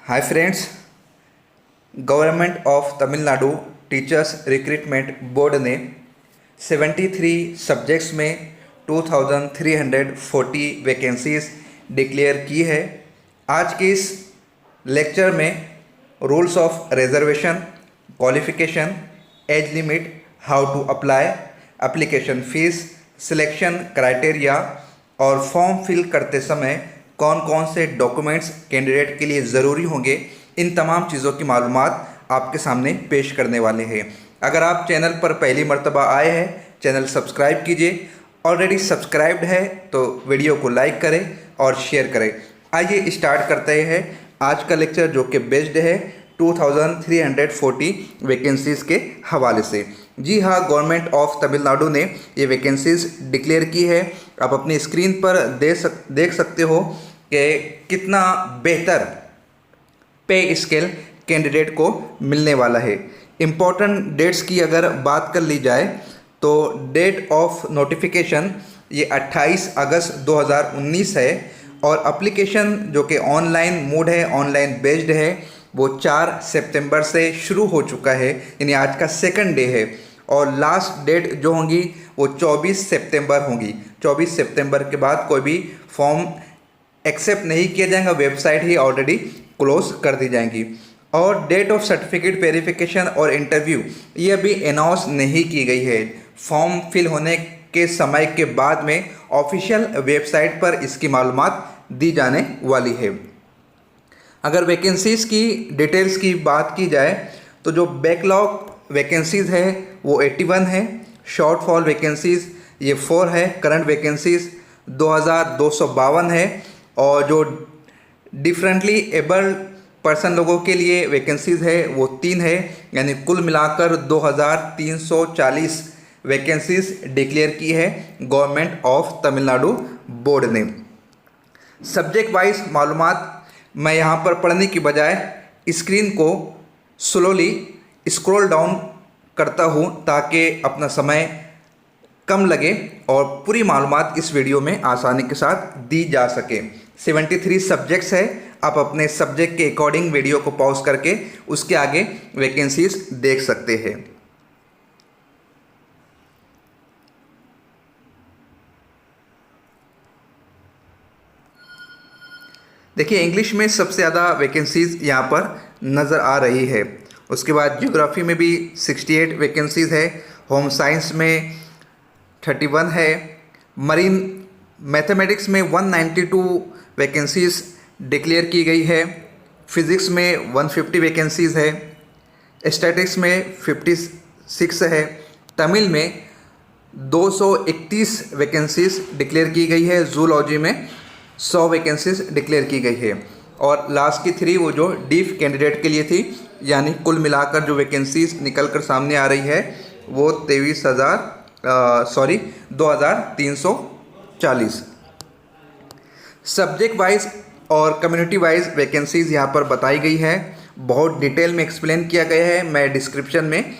Hi friends, government of Tamil Nadu teachers recruitment board ने 73 subjects में 2340 vacancies declare की है। आज के इस लेक्चर में rules of reservation, qualification, age limit, how to apply, application fees, selection criteria और फॉर्म फिल करते समय कौन कौन से डॉक्यूमेंट्स कैंडिडेट के लिए ज़रूरी होंगे, इन तमाम चीज़ों की मालूमात आपके सामने पेश करने वाले हैं। अगर आप चैनल पर पहली मर्तबा आए हैं, चैनल सब्सक्राइब कीजिए। ऑलरेडी सब्सक्राइब्ड है तो वीडियो को लाइक करें और शेयर करें। आइए स्टार्ट करते हैं आज का लेक्चर, जो कि बेस्ड है 2340 वैकेंसीज़ के हवाले से। जी हाँ, गवर्नमेंट ऑफ तमिलनाडु ने ये वैकेंसीज़ डिक्लेयर की है। आप अपनी स्क्रीन पर देख सकते हो कि कितना बेहतर पे स्केल कैंडिडेट को मिलने वाला है। इम्पॉर्टेंट डेट्स की अगर बात कर ली जाए तो डेट ऑफ नोटिफिकेशन ये 28 अगस्त 2019 है और एप्लीकेशन जो कि ऑनलाइन मोड है, ऑनलाइन बेस्ड है, वो 4 सितंबर से शुरू हो चुका है, यानी आज का सेकंड डे है। और लास्ट डेट जो होंगी वो 24 सितंबर होंगी। 24 सितंबर के बाद कोई भी फॉर्म एक्सेप्ट नहीं किया जाएगा, वेबसाइट ही ऑलरेडी क्लोज कर दी जाएंगी। और डेट ऑफ सर्टिफिकेट वेरिफिकेशन और इंटरव्यू ये अभी अनाउंस नहीं की गई है। फॉर्म फिल होने के समय के बाद में ऑफिशियल वेबसाइट पर इसकी मालूमात दी जाने वाली है। अगर वैकेंसीज़ की डिटेल्स की बात की जाए तो जो बैकलॉग वैकेंसीज़ है वो 81 है, शॉर्ट फॉल वैकेंसीज़ ये 4 है, करंट वैकेंसीज़ 2252 है और जो डिफरेंटली एबल्ड पर्सन लोगों के लिए वैकेंसीज़ है वो 3 है, यानी कुल मिलाकर 2340 वैकेंसीज़ डिक्लेयर की है गवर्नमेंट ऑफ तमिलनाडु बोर्ड ने। सब्जेक्ट वाइज मालूमात मैं यहाँ पर पढ़ने की बजाय स्क्रीन को स्लोली स्क्रॉल डाउन करता हूँ ताकि अपना समय कम लगे और पूरी मालूमात इस वीडियो में आसानी के साथ दी जा सके। 73 सब्जेक्ट्स है। आप अपने सब्जेक्ट के अकॉर्डिंग वीडियो को पॉज करके उसके आगे वैकेंसीज देख सकते हैं। देखिए, इंग्लिश में सबसे ज़्यादा वैकेंसीज़ यहाँ पर नज़र आ रही है। उसके बाद ज्योग्राफी में भी 68 वैकेंसीज़ है, होम साइंस में 31 है, मरीन मैथमेटिक्स में 192 वैकेंसीज़ डिक्लेयर की गई है, फिज़िक्स में 150 वैकेंसीज़ है, स्टैटिक्स में 56 है, तमिल में 231 वैकेंसीज़ डिक्लेयर की गई है, जूलॉजी में 100 वैकेंसीज डिक्लेयर की गई है और लास्ट की 3 वो जो डीफ कैंडिडेट के लिए थी, यानी कुल मिलाकर जो वैकेंसीज निकल कर सामने आ रही है वो 2340 सब्जेक्ट वाइज और कम्युनिटी वाइज वैकेंसीज यहाँ पर बताई गई है। बहुत डिटेल में एक्सप्लेन किया गया है। मैं डिस्क्रिप्शन में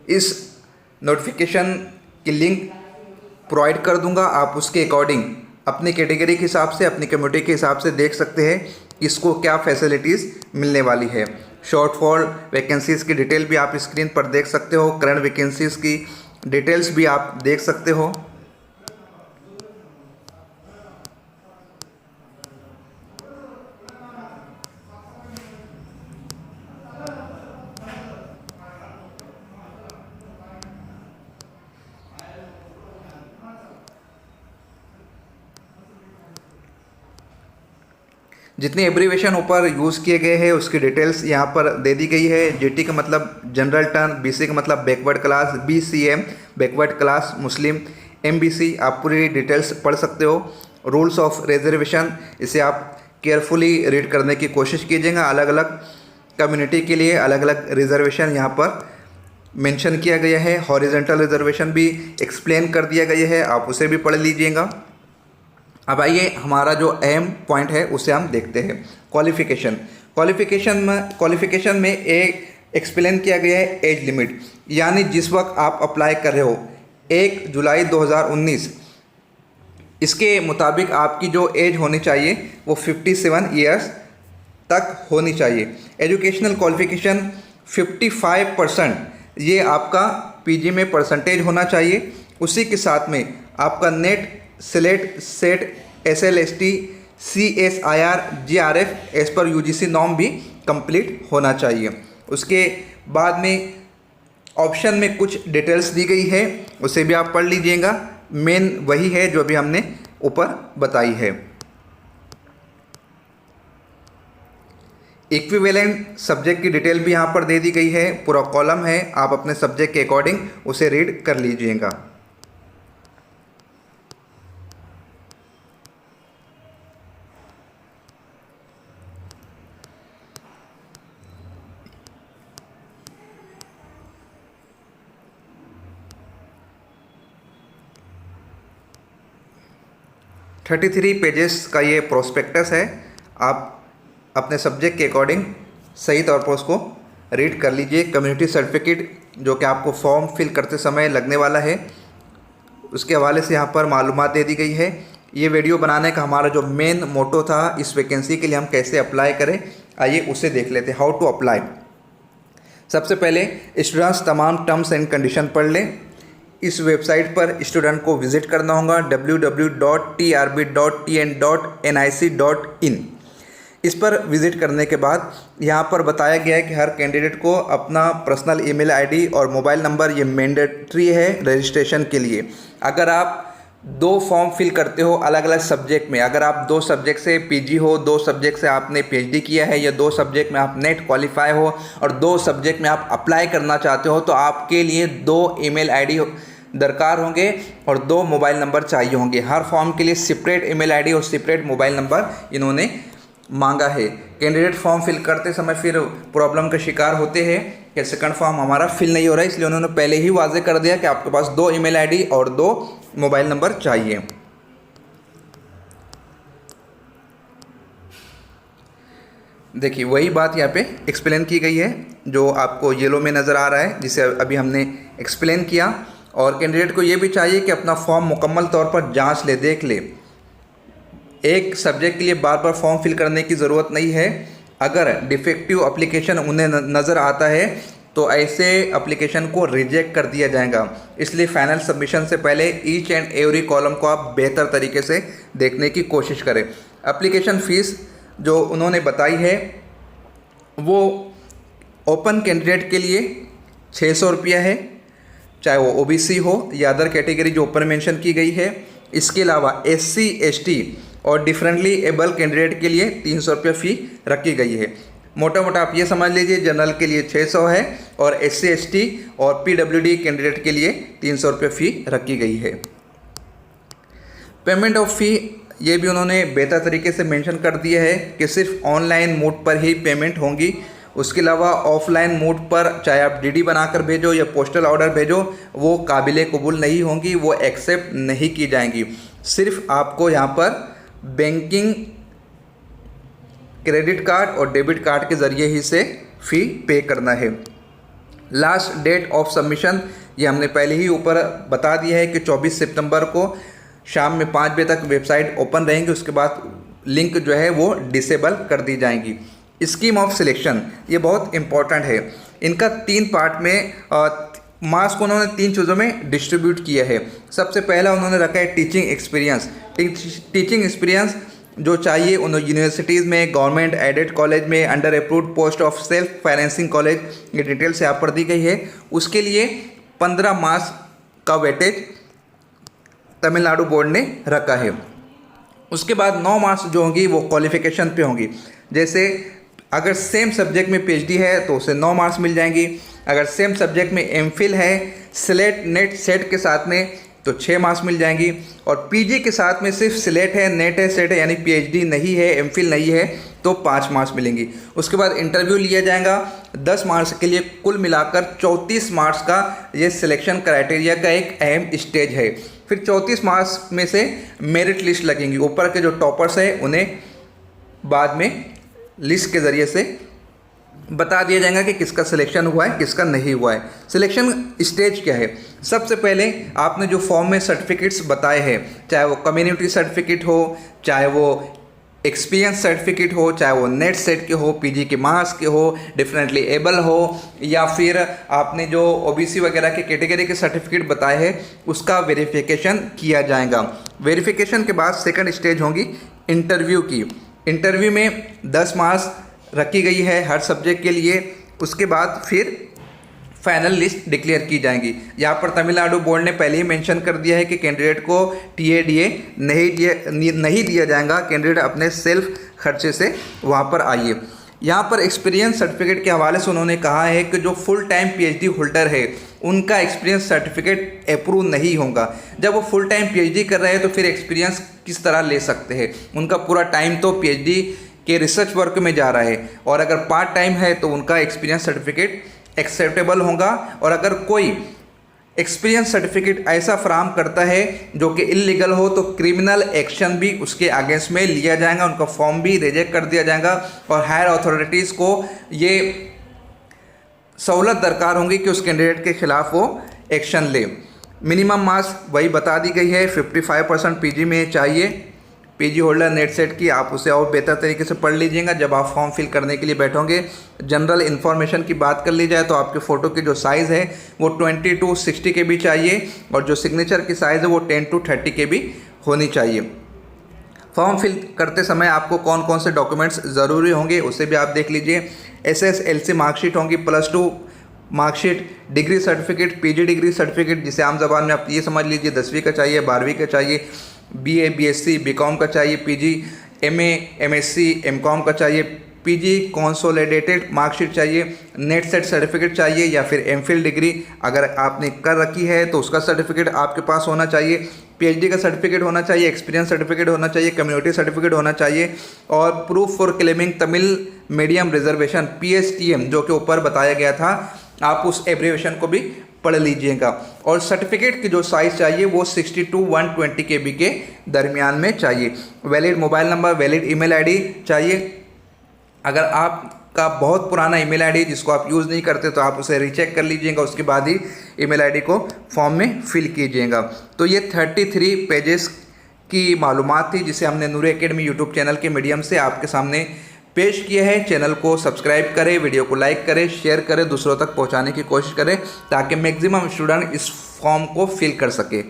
इस नोटिफिकेशन की लिंक प्रोवाइड कर दूंगा। आप उसके अकॉर्डिंग अपनी कैटेगरी के हिसाब से, अपनी कम्युनिटी के हिसाब से देख सकते हैं इसको क्या फैसिलिटीज़ मिलने वाली है। शॉर्ट फॉल वैकेंसीज़ की डिटेल भी आप स्क्रीन पर देख सकते हो, करंट वैकेंसीज़ की डिटेल्स भी आप देख सकते हो। जितने एब्रीवेशन ऊपर यूज़ किए गए हैं उसकी डिटेल्स यहाँ पर दे दी गई है। जीटी का मतलब जनरल टर्न, बीसी का मतलब backward class, BCM backward class Muslim, MBC आप पूरी डिटेल्स पढ़ सकते हो। रूल्स ऑफ रिजर्वेशन इसे आप केयरफुली रीड करने की कोशिश कीजिएगा। अलग अलग कम्युनिटी के लिए अलग अलग रिजर्वेशन यहाँ पर मेंशन किया गया है। हॉरिजॉन्टल रिजर्वेशन भी एक्सप्लेन कर दिया गया है, आप उसे भी पढ़ लीजिएगा। अब आइए हमारा जो अहम पॉइंट है उसे हम देखते हैं। क्वालिफिकेशन में एक एक्सप्लेन किया गया है एज लिमिट, यानी जिस वक्त आप अप्लाई कर रहे हो 1 जुलाई 2019, इसके मुताबिक आपकी जो एज होनी चाहिए वो 57 ईयर्स तक होनी चाहिए। एजुकेशनल क्वालिफिकेशन 55% ये आपका पीजी में परसेंटेज होना चाहिए। उसी के साथ में आपका NET, SLET, SET, SLST, CSIR, GRF age पर UGC नॉर्म भी कंप्लीट होना चाहिए। उसके बाद में ऑप्शन में कुछ डिटेल्स दी गई है, उसे भी आप पढ़ लीजिएगा। मेन वही है जो अभी हमने ऊपर बताई है। इक्विवेलेंट सब्जेक्ट की डिटेल भी यहाँ पर दे दी गई है, पूरा कॉलम है, आप अपने सब्जेक्ट के अकॉर्डिंग उसे रीड कर लीजिएगा। थर्टी 33 पेजेस का ये प्रोस्पेक्टस है, आप अपने सब्जेक्ट के अकॉर्डिंग सही तौर पर उसको रीड कर लीजिए। कम्युनिटी सर्टिफिकेट जो कि आपको फॉर्म फिल करते समय लगने वाला है, उसके हवाले से यहाँ पर मालूमात दे दी गई है। ये वीडियो बनाने का हमारा जो मेन मोटो था, इस वैकेंसी के लिए हम कैसे अप्लाई करें, आइए उसे देख लेते हैं। How to apply. सबसे पहले स्टूडेंट्स तमाम टर्म्स एंड कंडीशन पढ़ लें। इस वेबसाइट पर स्टूडेंट को विजिट करना होगा www.trb.tn.nic.in। इस पर विजिट करने के बाद यहाँ पर बताया गया है कि हर कैंडिडेट को अपना पर्सनल ईमेल आईडी और मोबाइल नंबर ये मैंडेटरी है रजिस्ट्रेशन के लिए। अगर आप 2 फॉर्म फिल करते हो अलग अलग सब्जेक्ट में, अगर आप 2 सब्जेक्ट से पीजी हो, 2 सब्जेक्ट से आपने पीएचडी किया है, या 2 सब्जेक्ट में आप नेट क्वालिफाई हो और 2 सब्जेक्ट में आप अप्लाई करना चाहते हो, तो आपके लिए 2 ईमेल आईडी दरकार होंगे और 2 मोबाइल नंबर चाहिए होंगे। हर फॉर्म के लिए सेपरेट ईमेल आईडी और सेपरेट मोबाइल नंबर इन्होंने मांगा है। कैंडिडेट फॉर्म फिल करते समय फिर प्रॉब्लम का शिकार होते हैं कि सेकंड फॉर्म हमारा फिल नहीं हो रहा है, इसलिए उन्होंने पहले ही वाजे कर दिया कि आपके पास 2 ईमेल आईडी और 2 मोबाइल नंबर चाहिए। देखिए वही बात यहाँ पे एक्सप्लेन की गई है जो आपको येलो में नज़र आ रहा है, जिसे अभी हमने एक्सप्लेन किया। और कैंडिडेट को ये भी चाहिए कि अपना फॉर्म मुकम्मल तौर पर जांच ले, देख ले। एक सब्जेक्ट के लिए बार बार फॉर्म फिल करने की ज़रूरत नहीं है। अगर डिफेक्टिव एप्लीकेशन उन्हें नज़र आता है तो ऐसे एप्लीकेशन को रिजेक्ट कर दिया जाएगा। इसलिए फाइनल सबमिशन से पहले ईच एंड एवरी कॉलम को आप बेहतर तरीके से देखने की कोशिश करें। एप्लीकेशन फ़ीस जो उन्होंने बताई है वो ओपन कैंडिडेट के लिए 600 रुपया है, चाहे वो ओबीसी हो या अदर कैटेगरी जो ऊपर मेंशन की गई है। इसके अलावा SC ST और डिफरेंटली एबल कैंडिडेट के लिए 300 रुपये फ़ी रखी गई है। मोटा मोटा आप ये समझ लीजिए जनरल के लिए 600 है और SC ST और PWD कैंडिडेट के लिए 300 रुपये फ़ी रखी गई है। पेमेंट ऑफ फ़ी ये भी उन्होंने बेहतर तरीके से मेंशन कर दिया है कि सिर्फ ऑनलाइन मोड पर ही पेमेंट होंगी। उसके अलावा ऑफलाइन मोड पर चाहे आप DD बनाकर भेजो या पोस्टल ऑर्डर भेजो, वो काबिल कबूल नहीं होंगी, वो एक्सेप्ट नहीं की जाएंगी। सिर्फ आपको यहाँ पर बैंकिंग, क्रेडिट कार्ड और डेबिट कार्ड के ज़रिए ही से फ़ी पे करना है। लास्ट डेट ऑफ सबमिशन ये हमने पहले ही ऊपर बता दिया है कि 24 सितंबर को शाम में 5 बजे तक वेबसाइट ओपन रहेंगी। उसके बाद लिंक जो है वो डिसेबल कर दी जाएंगी। स्कीम ऑफ सिलेक्शन ये बहुत इंपॉर्टेंट है। इनका 3 पार्ट में मार्क्स को उन्होंने 3 चीज़ों में डिस्ट्रीब्यूट किया है। सबसे पहला उन्होंने रखा है टीचिंग एक्सपीरियंस। टीचिंग एक्सपीरियंस जो चाहिए उन यूनिवर्सिटीज़ में, गवर्नमेंट एडेड कॉलेज में, under approved post of self financing college, ये डिटेल से यहाँ पर दी गई है। उसके लिए 15 मार्क्स का वेटेज तमिलनाडु बोर्ड ने रखा है। उसके बाद 9 मार्क्स जो होंगी वो क्वालिफिकेशन पे होंगी। जैसे अगर सेम सब्जेक्ट में PhD है तो उसे 9 मार्क्स मिल जाएंगी। अगर सेम सब्जेक्ट में MPhil है स्लेट नेट सेट के साथ में तो 6 मार्क्स मिल जाएंगी। और PG के साथ में सिर्फ स्लेट है, नेट है, सेट है, यानी PhD नहीं है, MPhil नहीं है तो 5 मार्क्स मिलेंगी। उसके बाद इंटरव्यू लिया जाएगा 10 मार्क्स के लिए। कुल मिलाकर 34 मार्क्स का ये सिलेक्शन क्राइटेरिया का एक अहम स्टेज है। फिर 34 मार्क्स में से मेरिट लिस्ट लगेंगी। ऊपर के जो टॉपर्स हैं उन्हें बाद में लिस्ट के ज़रिए से बता दिया जाएगा कि किसका सिलेक्शन हुआ है, किसका नहीं हुआ है। सिलेक्शन स्टेज क्या है? सबसे पहले आपने जो फॉर्म में सर्टिफिकेट्स बताए हैं, चाहे वो कम्युनिटी सर्टिफिकेट हो, चाहे वो एक्सपीरियंस सर्टिफिकेट हो, चाहे वो नेट सेट के हो, पीजी के मार्क्स के हो, डिफरेंटली एबल हो, या फिर आपने जो ओबीसी वगैरह के कैटेगरी के सर्टिफिकेट बताए हैं उसका वेरिफिकेशन किया जाएगा। वेरिफिकेशन के बाद सेकंड स्टेज होगी इंटरव्यू की। इंटरव्यू में 10 मार्क्स रखी गई है हर सब्जेक्ट के लिए। उसके बाद फिर फाइनल लिस्ट डिक्लेयर की जाएंगी। यहाँ पर तमिलनाडु बोर्ड ने पहले ही मेंशन कर दिया है कि कैंडिडेट को टीएडीए नहीं दिया जाएगा, कैंडिडेट अपने सेल्फ खर्चे से वहाँ पर आइए। यहाँ पर एक्सपीरियंस सर्टिफिकेट के हवाले से उन्होंने कहा है कि जो फुल टाइम पीएचडी होल्डर है उनका एक्सपीरियंस सर्टिफिकेट अप्रूव नहीं होगा। जब वो फुल टाइम पीएचडी कर रहे हैं तो फिर एक्सपीरियंस किस तरह ले सकते हैं? उनका पूरा टाइम तो पीएचडी के रिसर्च वर्क में जा रहा है, और अगर पार्ट टाइम है तो उनका एक्सपीरियंस सर्टिफिकेट एक्सेप्टेबल होगा। और अगर कोई एक्सपीरियंस सर्टिफिकेट ऐसा फराहम करता है जो कि इलीगल हो तो क्रिमिनल एक्शन भी उसके अगेंस्ट में लिया जाएगा, उनका फॉर्म भी रिजेक्ट कर दिया जाएगा, और हायर अथॉरिटीज़ को ये सहूलत दरकार होंगी कि उस कैंडिडेट के खिलाफ वो एक्शन ले। मिनिमम मार्क्स वही बता दी गई है, 55% पीजी में चाहिए। पीजी होल्डर नेट सेट की आप उसे और बेहतर तरीके से पढ़ लीजिएगा जब आप फॉर्म फिल करने के लिए बैठोगे। जनरल इन्फॉर्मेशन की बात कर ली जाए तो आपके फ़ोटो की जो साइज़ है वो 20 to 60 के भी चाहिए, और जो सिग्नेचर की साइज़ है वो 10 to 30 के भी होनी चाहिए। फॉर्म फिल करते समय आपको कौन कौन से डॉक्यूमेंट्स ज़रूरी होंगे उसे भी आप देख लीजिए। SSLC मार्कशीट होंगी, +2 marksheet, degree certificate, PG degree certificate जिसे आम जबान में आप ये समझ लीजिए 10वीं का चाहिए, 12वीं का चाहिए, BA BSc BCom का चाहिए, पीजी MA MSc MCom का चाहिए, पीजी कंसोलिडेटेड मार्कशीट चाहिए, नेट सेट सर्टिफिकेट चाहिए, या फिर MPhil डिग्री अगर आपने कर रखी है तो उसका सर्टिफिकेट आपके पास होना चाहिए, PhD का सर्टिफिकेट होना चाहिए, एक्सपीरियंस सर्टिफिकेट होना चाहिए, कम्युनिटी सर्टिफिकेट होना चाहिए, और proof for claiming Tamil medium reservation PSTM जो कि ऊपर बताया गया था, आप उस एब्रीवेशन को भी पढ़ लीजिएगा। और सर्टिफिकेट की जो साइज़ चाहिए वो 60 to 120 KB के दरमियान में चाहिए। Valid mobile number, valid email ID चाहिए। अगर आपका बहुत पुराना ईमेल आईडी जिसको आप यूज़ नहीं करते तो आप उसे रीचेक कर लीजिएगा, उसके बाद ही ईमेल आईडी को फॉर्म में फिल कीजिएगा। तो ये 33 पेजेस की मालूमात थी जिसे हमने नूर एकेडमी यूट्यूब चैनल के मीडियम से आपके सामने पेश किया है। चैनल को सब्सक्राइब करें, वीडियो को लाइक करें, शेयर करें, दूसरों तक पहुंचाने की कोशिश करें ताकि मैक्सिमम स्टूडेंट इस फॉर्म को फिल कर सके।